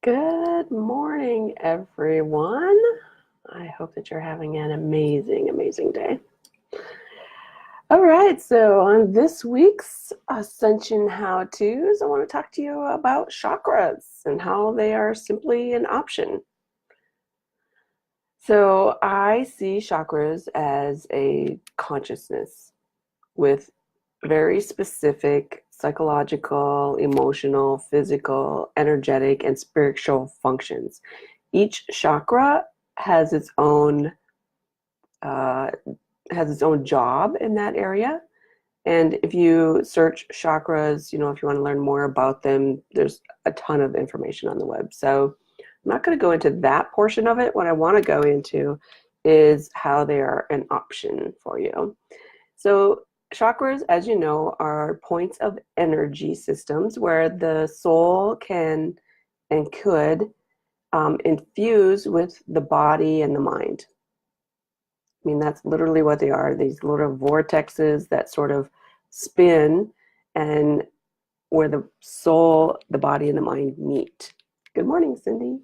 Good morning, everyone. I hope that you're having an amazing, amazing day. All right, so on this week's Ascension How-Tos, I want to talk to you about chakras and how they are simply an option. So I see chakras as a consciousness with very specific psychological, emotional, physical, energetic, and spiritual functions. Each chakra has its own job in that area. And if you search chakras, if you want to learn more about them, there's a ton of information on the web. So I'm not going to go into that portion of it. What I want to go into is how they are an option for you. So chakras, as you know, are points of energy systems where the soul can and could infuse with the body and the mind. I mean, that's literally what they are, these little vortexes that sort of spin and where the soul, the body, and the mind meet. Good morning, Cindy.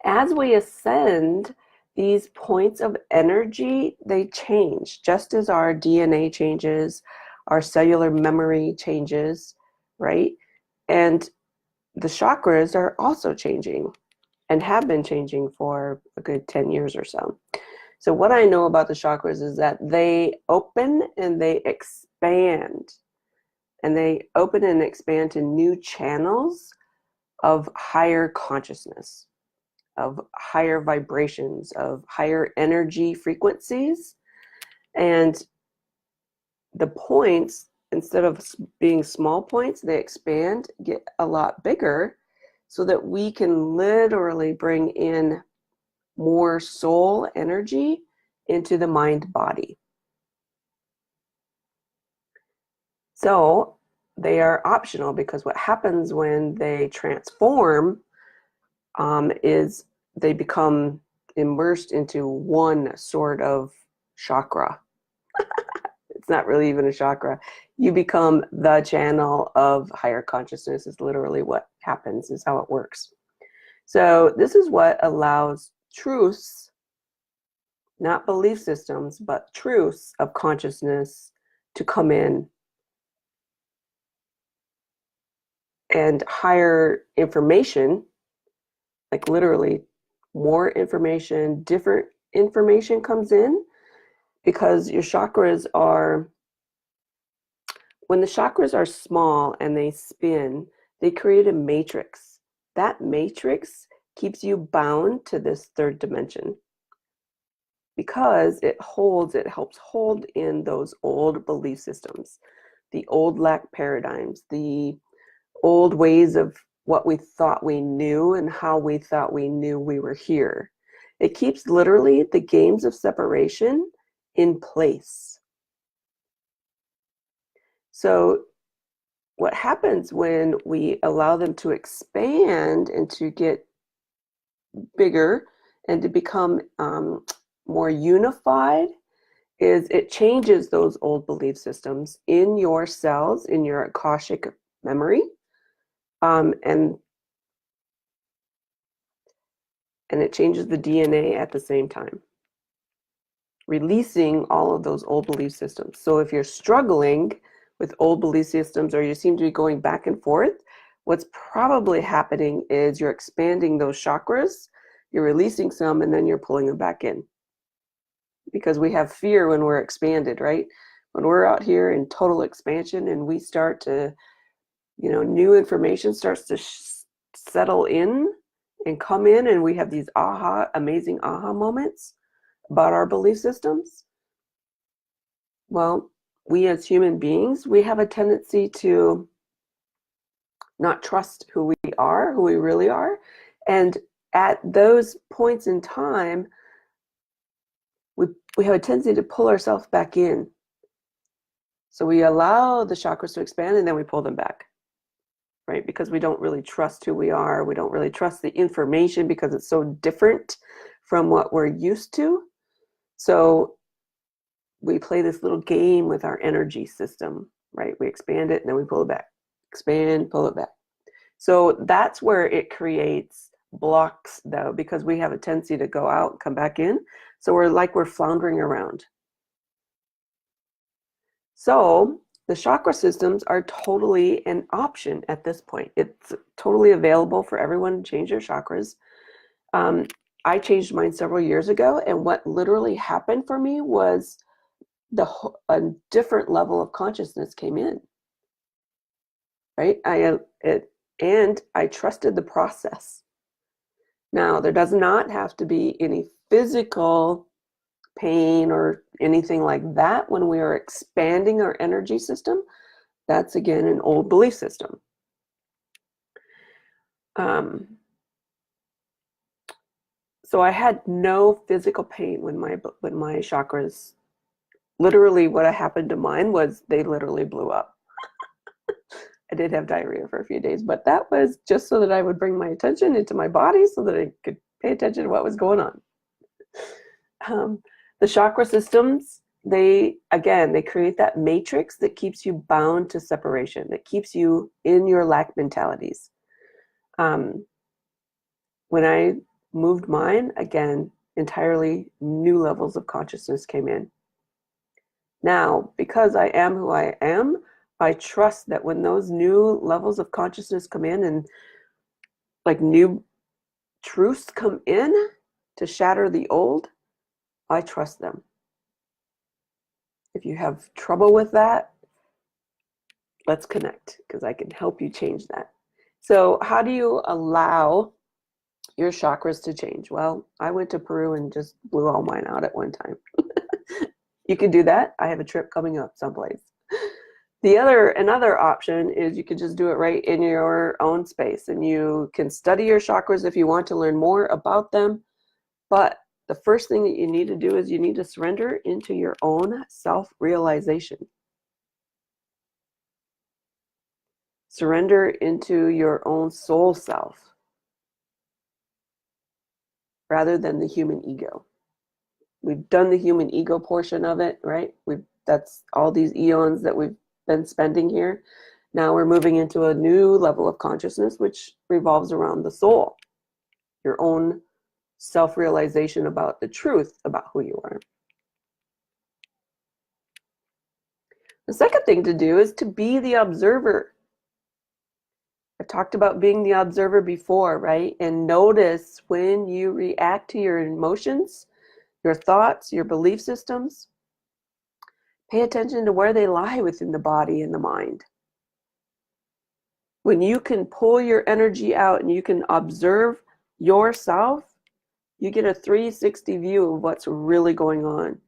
As we ascend, these points of energy, they change, just as our DNA changes, our cellular memory changes, right? And the chakras are also changing and have been changing for a good 10 years or so. So what I know about the chakras is that they open and they expand. And they open and expand to new channels of higher consciousness, of higher vibrations, of higher energy frequencies. And the points, instead of being small points, they expand, get a lot bigger, so that we can literally bring in more soul energy into the mind body. So they are optional, because what happens when they transform is they become immersed into one sort of chakra. It's not really even a chakra. You become the channel of higher consciousness is literally what happens, is how it works. So this is what allows truths, not belief systems, but truths of consciousness to come in, and higher information, like literally more information, different information comes in, because your chakras are, when the chakras are small and they spin, they create a matrix. That matrix keeps you bound to this third dimension, because it helps hold in those old belief systems, the old lack paradigms, the old ways of what we thought we knew and how we thought we knew we were here. It keeps literally the games of separation in place. So what happens when we allow them to expand and to get bigger and to become more unified is it changes those old belief systems in your cells, in your Akashic memory, and it changes the DNA at the same time, releasing all of those old belief systems. So if you're struggling with old belief systems, or you seem to be going back and forth, what's probably happening is you're expanding those chakras, you're releasing some, and then you're pulling them back in. Because we have fear when we're expanded, right? When we're out here in total expansion and we start to, new information starts to settle in and come in, and we have these amazing aha moments about our belief systems. Well, we as human beings, we have a tendency to not trust who we really are. And at those points in time, we have a tendency to pull ourselves back in. So we allow the chakras to expand, and then we pull them back, right? Because we don't really trust who we are. We don't really trust the information because it's so different from what we're used to. So we play this little game with our energy system, right? We expand it and then we pull it back. Expand, pull it back. So that's where it creates blocks, though, because we have a tendency to go out and come back in. So we're floundering around. So the chakra systems are totally an option at this point. It's totally available for everyone to change their chakras. I changed mine several years ago, and what literally happened for me was a different level of consciousness came in. Right? And I trusted the process. Now, there does not have to be any physical pain or anything like that when we are expanding our energy system. That's, again, an old belief system. So I had no physical pain when my chakras, literally what happened to mine was they literally blew up. I did have diarrhea for a few days, but that was just so that I would bring my attention into my body so that I could pay attention to what was going on. The chakra systems, they create that matrix that keeps you bound to separation, that keeps you in your lack mentalities. When I moved mine, again, entirely new levels of consciousness came in. Now, because I am who I am, I trust that when those new levels of consciousness come in and like new truths come in to shatter the old, I trust them. If you have trouble with that, let's connect because I can help you change that. So how do you allow your chakras to change? Well, I went to Peru and just blew all mine out at one time. You can do that. I have a trip coming up someplace. Another option is you can just do it right in your own space, and you can study your chakras if you want to learn more about them. But the first thing that you need to do is you need to surrender into your own self-realization. Surrender into your own soul self rather than the human ego. We've done the human ego portion of it, right? That's all these eons that we've been spending here. Now we're moving into a new level of consciousness, which revolves around the soul, your own self-realization about the truth about who you are. The second thing to do is to be the observer. I talked about being the observer before, right? And notice when you react to your emotions, your thoughts, your belief systems. Pay attention to where they lie within the body and the mind. When you can pull your energy out and you can observe yourself, you get a 360 view of what's really going on.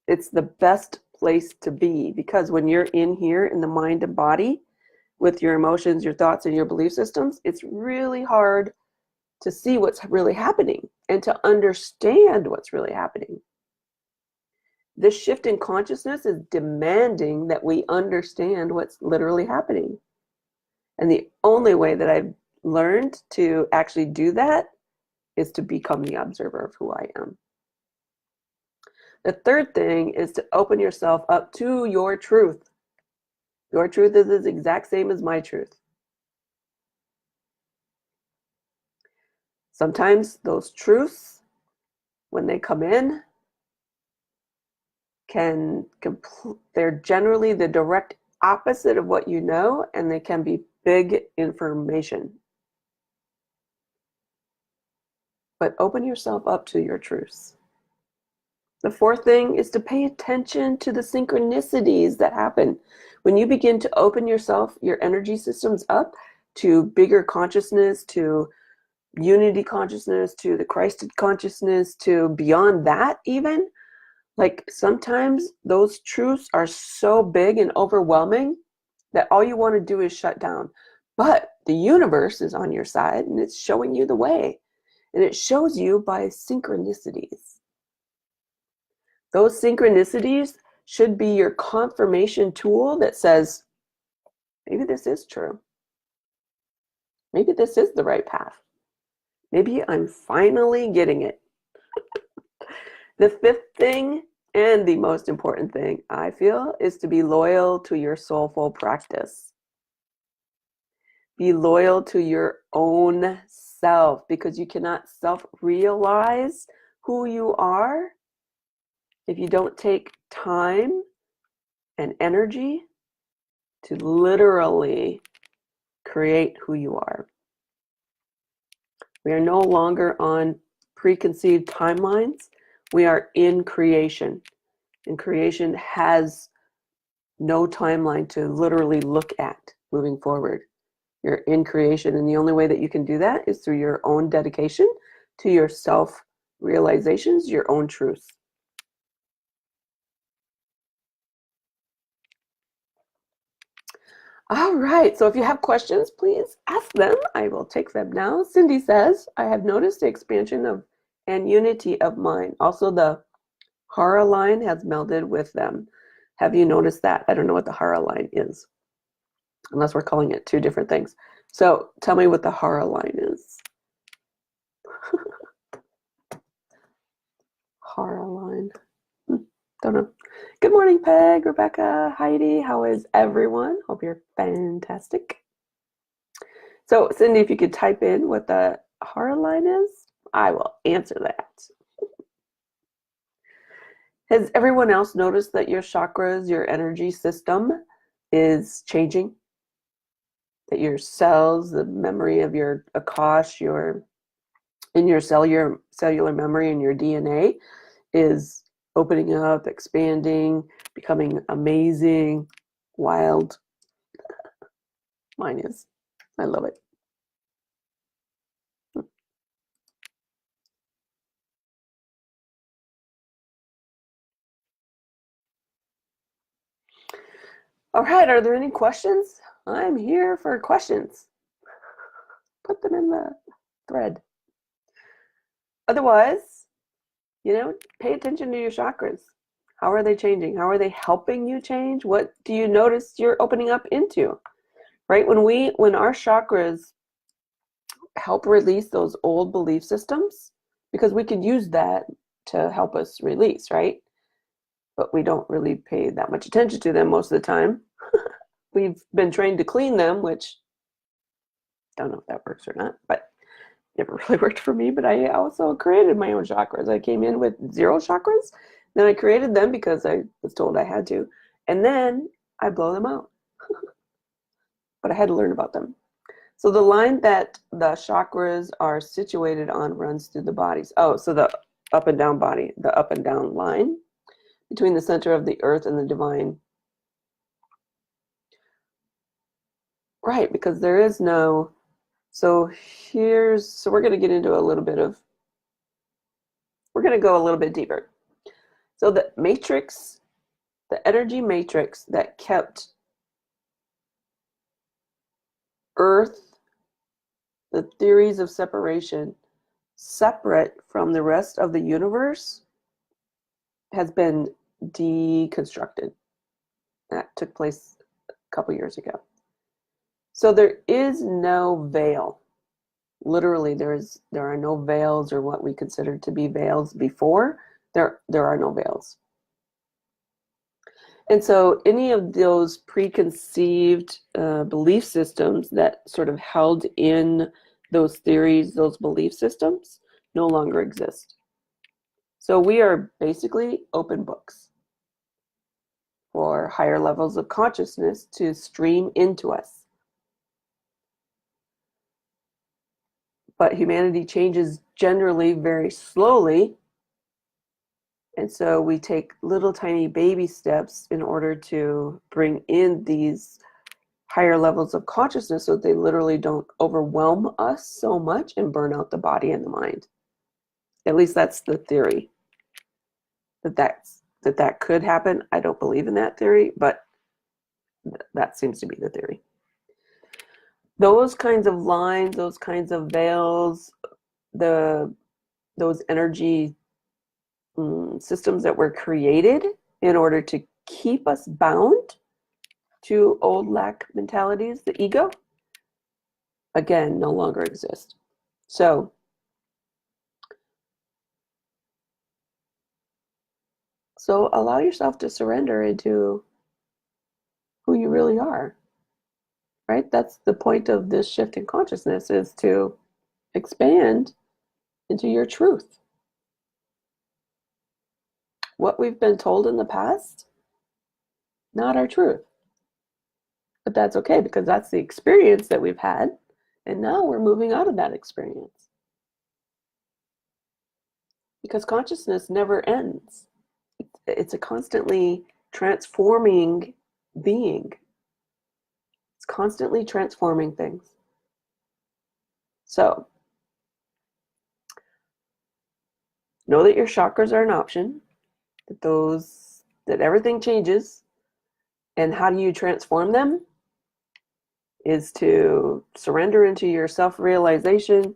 It's the best place to be because when you're in here in the mind and body with your emotions, your thoughts, and your belief systems, it's really hard to see what's really happening and to understand what's really happening. This shift in consciousness is demanding that we understand what's literally happening. And the only way that I've learned to actually do that is to become the observer of who I am. The third thing is to open yourself up to your truth. Your truth is the exact same as my truth. Sometimes those truths, when they come in, they're generally the direct opposite of what you know, and they can be big information. But open yourself up to your truths. The fourth thing is to pay attention to the synchronicities that happen. When you begin to open yourself, your energy systems up to bigger consciousness, to unity consciousness, to the Christed consciousness, to beyond that even, like sometimes those truths are so big and overwhelming that all you want to do is shut down. But the universe is on your side and it's showing you the way. And it shows you by synchronicities. Those synchronicities should be your confirmation tool that says, maybe this is true. Maybe this is the right path. Maybe I'm finally getting it. The fifth thing, and the most important thing, I feel, is to be loyal to your soulful practice. Be loyal to your own self, because you cannot self-realize who you are if you don't take time and energy to literally create who you are. We are no longer on preconceived timelines. We are in creation, and creation has no timeline to literally look at moving forward. You're in creation, and the only way that you can do that is through your own dedication to your self-realizations, your own truth. All right, so if you have questions, please ask them. I will take them now. Cindy says, I have noticed the expansion of and unity of mind. Also, the Hara line has melded with them. Have you noticed that? I don't know what the Hara line is, unless we're calling it two different things. So tell me what the Hara line is. Hara line. Don't know. Good morning, Peg, Rebecca, Heidi. How is everyone? Hope you're fantastic. So, Cindy, if you could type in what the Hara line is, I will answer that. Has everyone else noticed that your chakras, your energy system is changing? That your cells, the memory of your Akash, your cellular memory and your DNA is opening up, expanding, becoming amazing, wild. Mine is. I love it. All right, are there any questions? I'm here for questions. Put them in the thread. Otherwise, pay attention to your chakras. How are they changing? How are they helping you change? What do you notice you're opening up into? Right? When our chakras help release those old belief systems, because we could use that to help us release, right? But we don't really pay that much attention to them most of the time. We've been trained to clean them, which I don't know if that works or not, but never really worked for me. But I also created my own chakras. I came in with 0 chakras, then I created them because I was told I had to, and then I blow them out. But I had to learn about them. So the line that the chakras are situated on runs through the bodies. Oh, so the up and down body, the up and down line between the center of the earth and the divine. Right, because there is no, so we're going to get into we're going to go a little bit deeper. So the matrix, the energy matrix that kept Earth, the theories of separation, separate from the rest of the universe, has been deconstructed. That took place a couple years ago. So there is no veil. Literally, there are no veils, or what we considered to be veils before. There are no veils. And so any of those preconceived belief systems that sort of held in those theories, those belief systems, no longer exist. So we are basically open books for higher levels of consciousness to stream into us. But humanity changes generally very slowly. And so we take little tiny baby steps in order to bring in these higher levels of consciousness so that they literally don't overwhelm us so much and burn out the body and the mind. At least that's the theory. That could happen. I don't believe in that theory, but that seems to be the theory. Those kinds of lines, those kinds of veils, those energy systems that were created in order to keep us bound to old lack mentalities, the ego, again, no longer exist. So allow yourself to surrender into who you really are, right? That's the point of this shift in consciousness, is to expand into your truth. What we've been told in the past, not our truth. But that's okay, because that's the experience that we've had. And now we're moving out of that experience. Because consciousness never ends. It's a constantly transforming being. It's constantly transforming things. So, know that your chakras are an option, that everything changes. And how do you transform them? Is to surrender into your self-realization,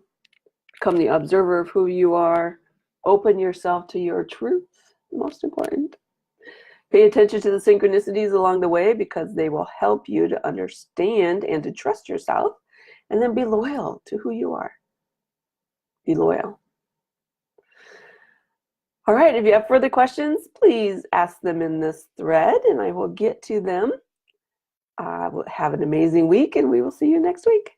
become the observer of who you are, open yourself to your truth, most important. Pay attention to the synchronicities along the way, because they will help you to understand and to trust yourself, and then be loyal to who you are. Be loyal. All right, if you have further questions, please ask them in this thread and I will get to them. Have an amazing week, and we will see you next week.